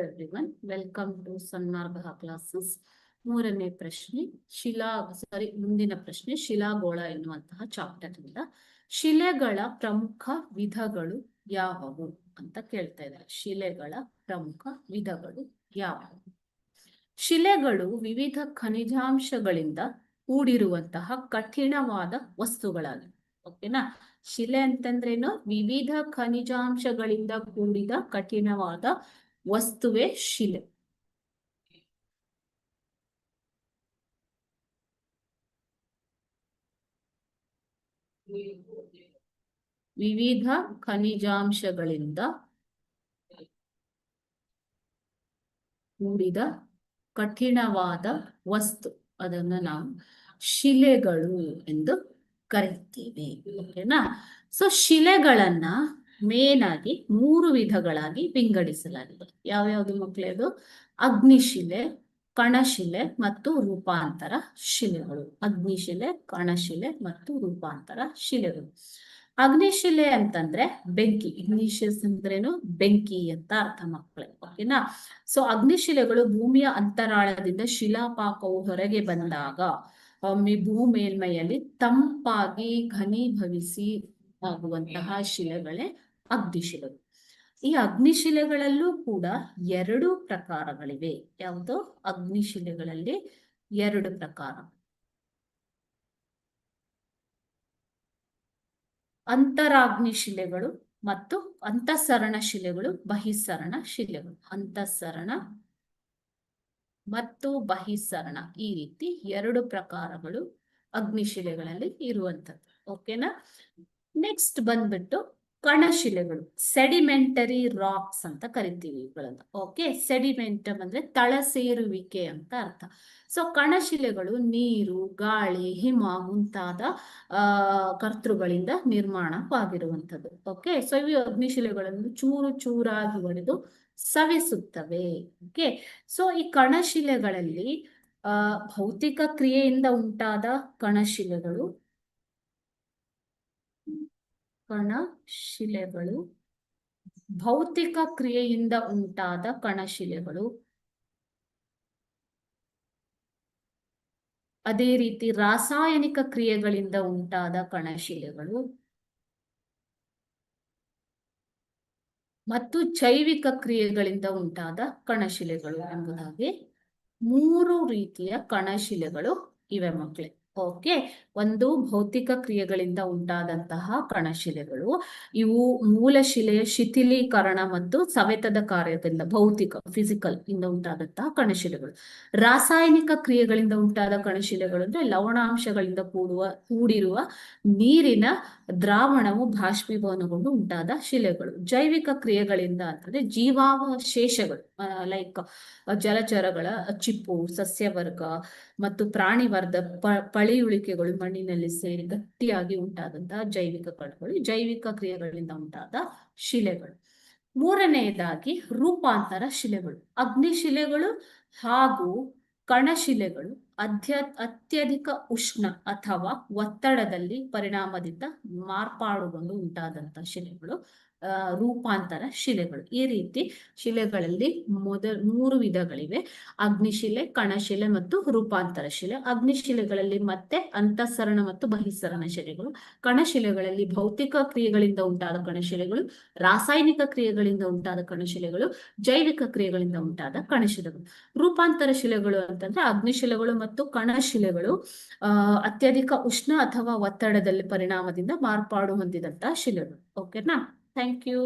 everyone, welcome to Sanmarga classes. ಮೂರನೇ ಪ್ರಶ್ನೆ ಮುಂದಿನ ಪ್ರಶ್ನೆ ಶಿಲಾಗೋಳ ಎನ್ನುವಂತಹ ಚಾಪ್ಟರ್ ಇಂದ ಶಿಲೆಗಳ ಪ್ರಮುಖ ವಿಧಗಳು ಯಾವುವು ಅಂತ ಕೇಳ್ತಾ ಇದ್ದಾರೆ. ಶಿಲೆಗಳ ಪ್ರಮುಖ ವಿಧಗಳು ಯಾವುವು? ಶಿಲೆಗಳು ವಿವಿಧ ಖನಿಜಾಂಶಗಳಿಂದ ಕೂಡಿರುವಂತಹ ಕಠಿಣವಾದ ವಸ್ತುಗಳಾಗಿವೆ. ಓಕೆನಾ? ಶಿಲೆ ಅಂತಂದ್ರೇನು? ವಿವಿಧ ಖನಿಜಾಂಶಗಳಿಂದ ಕೂಡಿದ ಕಠಿಣವಾದ ವಸ್ತುವೇ ಶಿಲೆ. ವಿವಿಧ ಖನಿಜಾಂಶಗಳಿಂದ ಕೂಡಿದ ಕಠಿಣವಾದ ವಸ್ತು, ಅದನ್ನ ನಾವು ಶಿಲೆಗಳು ಎಂದು ಕರಿತೀವಿ. ಓಕೆನಾ? ಸೊ ಶಿಲೆಗಳನ್ನ ಮೇನ್ ಆಗಿ 3 ವಿಧಗಳಾಗಿ ವಿಂಗಡಿಸಲಾಗಿದೆ. ಯಾವ್ಯಾವ್ದು ಮಕ್ಕಳೇ? ಅದು ಅಗ್ನಿಶಿಲೆ, ಕಣಶಿಲೆ ಮತ್ತು ರೂಪಾಂತರ ಶಿಲೆಗಳು. ಅಗ್ನಿಶಿಲೆ, ಕಣಶಿಲೆ ಮತ್ತು ರೂಪಾಂತರ ಶಿಲೆಗಳು. ಅಗ್ನಿಶಿಲೆ ಅಂತಂದ್ರೆ ಬೆಂಕಿ. ಇಗ್ನಿಷಿಯಸ್ ಅಂದ್ರೇನು? ಬೆಂಕಿ ಅಂತ ಅರ್ಥ ಮಕ್ಕಳೇ. ಓಕೆನಾ? ಸೊ ಅಗ್ನಿಶಿಲೆಗಳು ಭೂಮಿಯ ಅಂತರಾಳದಿಂದ ಶಿಲಾಪಾಕವು ಹೊರಗೆ ಬಂದಾಗ ಭೂಮೇಲ್ಮೆಯಲ್ಲಿ ತಂಪಾಗಿ ಘನೀಭವಿಸಿ ಆಗುವಂತಹ ಶಿಲೆಗಳೇ ಅಗ್ನಿಶಿಲೆಗಳು. ಈ ಅಗ್ನಿಶಿಲೆಗಳಲ್ಲೂ ಕೂಡ 2 ಪ್ರಕಾರಗಳಿವೆ. ಯಾವುದು? ಅಗ್ನಿಶಿಲೆಗಳಲ್ಲಿ 2 ಪ್ರಕಾರ. ಅಂತರಾಗ್ನಿ ಶಿಲೆಗಳು ಮತ್ತು ಅಂತಃಸರಣ ಶಿಲೆಗಳು, ಬಹಿಸ್ಸರಣ ಶಿಲೆಗಳು. ಅಂತಃಸರಣ ಮತ್ತು ಬಹಿಸ್ಸರಣ, ಈ ರೀತಿ 2 ಪ್ರಕಾರಗಳು ಅಗ್ನಿಶಿಲೆಗಳಲ್ಲಿ ಇರುವಂತದ್ದು. ಓಕೆನಾ? ನೆಕ್ಸ್ಟ್ ಬಂದ್ಬಿಟ್ಟು ಕಣಶಿಲೆಗಳು. ಸೆಡಿಮೆಂಟರಿ ರಾಕ್ಸ್ ಅಂತ ಕರಿತೀವಿ ಇವುಗಳನ್ನ. ಓಕೆ, ಸೆಡಿಮೆಂಟ್ ಅಂದ್ರೆ ತಳ ಸೇರುವಿಕೆ ಅಂತ ಅರ್ಥ. ಸೊ ಕಣಶಿಲೆಗಳು ನೀರು, ಗಾಳಿ, ಹಿಮ ಮುಂತಾದ ಕರ್ತೃಗಳಿಂದ ನಿರ್ಮಾಣವಾಗಿರುವಂಥದ್ದು. ಓಕೆ, ಸೊ ಇವು ಅಗ್ನಿಶಿಲೆಗಳನ್ನು ಚೂರು ಚೂರಾಗಿ ಒಡೆದು ಸವೆಸುತ್ತವೆ. ಓಕೆ, ಸೊ ಈ ಕಣಶಿಲೆಗಳಲ್ಲಿ ಭೌತಿಕ ಕ್ರಿಯೆಯಿಂದ ಉಂಟಾದ ಕಣಶಿಲೆಗಳು, ಕಣಶಿಲೆಗಳು ಭೌತಿಕ ಕ್ರಿಯೆಯಿಂದ ಉಂಟಾದ ಕಣಶಿಲೆಗಳು, ಅದೇ ರೀತಿ ರಾಸಾಯನಿಕ ಕ್ರಿಯೆಗಳಿಂದ ಉಂಟಾದ ಕಣಶಿಲೆಗಳು ಮತ್ತು ಜೈವಿಕ ಕ್ರಿಯೆಗಳಿಂದ ಉಂಟಾದ ಕಣಶಿಲೆಗಳು ಎಂಬುದಾಗಿ 3 ರೀತಿಯ ಕಣಶಿಲೆಗಳು ಇವೆ ಮಕ್ಕಳೇ. ಓಕೆ, ಒಂದು ಭೌತಿಕ ಕ್ರಿಯೆಗಳಿಂದ ಉಂಟಾದಂತಹ ಕಣಶಿಲೆಗಳು. ಇವು ಮೂಲ ಶಿಲೆಯ ಶಿಥಿಲೀಕರಣ ಮತ್ತು ಸವೆತದ ಕಾರ್ಯದಿಂದ, ಭೌತಿಕ ಫಿಸಿಕಲ್ ಇಂದ ಉಂಟಾದಂತಹ ಕಣಶಿಲೆಗಳು. ರಾಸಾಯನಿಕ ಕ್ರಿಯೆಗಳಿಂದ ಉಂಟಾದ ಕಣಶಿಲೆಗಳು ಅಂದ್ರೆ ಲವಣಾಂಶಗಳಿಂದ ಕೂಡಿರುವ ನೀರಿನ ದ್ರಾವಣವು ಬಾಷ್ಪೀಭವನಗೊಂಡು ಉಂಟಾದ ಶಿಲೆಗಳು. ಜೈವಿಕ ಕ್ರಿಯೆಗಳಿಂದ ಅಂತಂದ್ರೆ ಜೀವಾವಶೇಷಗಳು, ಲೈಕ್ ಜಲಚರಗಳ ಚಿಪ್ಪು, ಸಸ್ಯವರ್ಗ ಮತ್ತು ಪ್ರಾಣಿ ವರ್ಗ ಪಳಿಯುಳಿಕೆಗಳು ಮಣ್ಣಿನಲ್ಲಿ ಸೇರಿ ಗಟ್ಟಿಯಾಗಿ ಉಂಟಾದಂತಹ ಜೈವಿಕ ಕಣಗಳು, ಜೈವಿಕ ಕ್ರಿಯೆಗಳಿಂದ ಉಂಟಾದ ಶಿಲೆಗಳು. 3ನೇದಾಗಿ ರೂಪಾಂತರ ಶಿಲೆಗಳು. ಅಗ್ನಿಶಿಲೆಗಳು ಹಾಗೂ ಕಣಶಿಲೆಗಳು ಅತ್ಯಧಿಕ ಉಷ್ಣ ಅಥವಾ ಒತ್ತಡದಲ್ಲಿ ಪರಿಣಾಮದಿಂದ ಮಾರ್ಪಾಡುಗೊಂಡು ಉಂಟಾದಂತಹ ಶಿಲೆಗಳು ರೂಪಾಂತರ ಶಿಲೆಗಳು. ಈ ರೀತಿ ಶಿಲೆಗಳಲ್ಲಿ 3 ವಿಧಗಳಿವೆ: ಅಗ್ನಿಶಿಲೆ, ಕಣಶಿಲೆ ಮತ್ತು ರೂಪಾಂತರ ಶಿಲೆ. ಅಗ್ನಿಶಿಲೆಗಳಲ್ಲಿ ಮತ್ತೆ ಅಂತಃಸರಣ ಮತ್ತು ಬಹಿಸ್ಸರಣ ಶಿಲೆಗಳು. ಕಣಶಿಲೆಗಳಲ್ಲಿ ಭೌತಿಕ ಕ್ರಿಯೆಗಳಿಂದ ಉಂಟಾದ ಕಣಶಿಲೆಗಳು, ರಾಸಾಯನಿಕ ಕ್ರಿಯೆಗಳಿಂದ ಉಂಟಾದ ಕಣಶಿಲೆಗಳು, ಜೈವಿಕ ಕ್ರಿಯೆಗಳಿಂದ ಉಂಟಾದ ಕಣಶಿಲೆಗಳು. ರೂಪಾಂತರ ಶಿಲೆಗಳು ಅಂತಂದ್ರೆ ಅಗ್ನಿಶಿಲೆಗಳು ಮತ್ತು ಕಣಶಿಲೆಗಳು ಅತ್ಯಧಿಕ ಉಷ್ಣ ಅಥವಾ ಒತ್ತಡದಲ್ಲಿ ಪರಿಣಾಮದಿಂದ ಮಾರ್ಪಾಡು ಹೊಂದಿದಂತಹ ಶಿಲೆಗಳು. ಓಕೆನಾ? Thank you.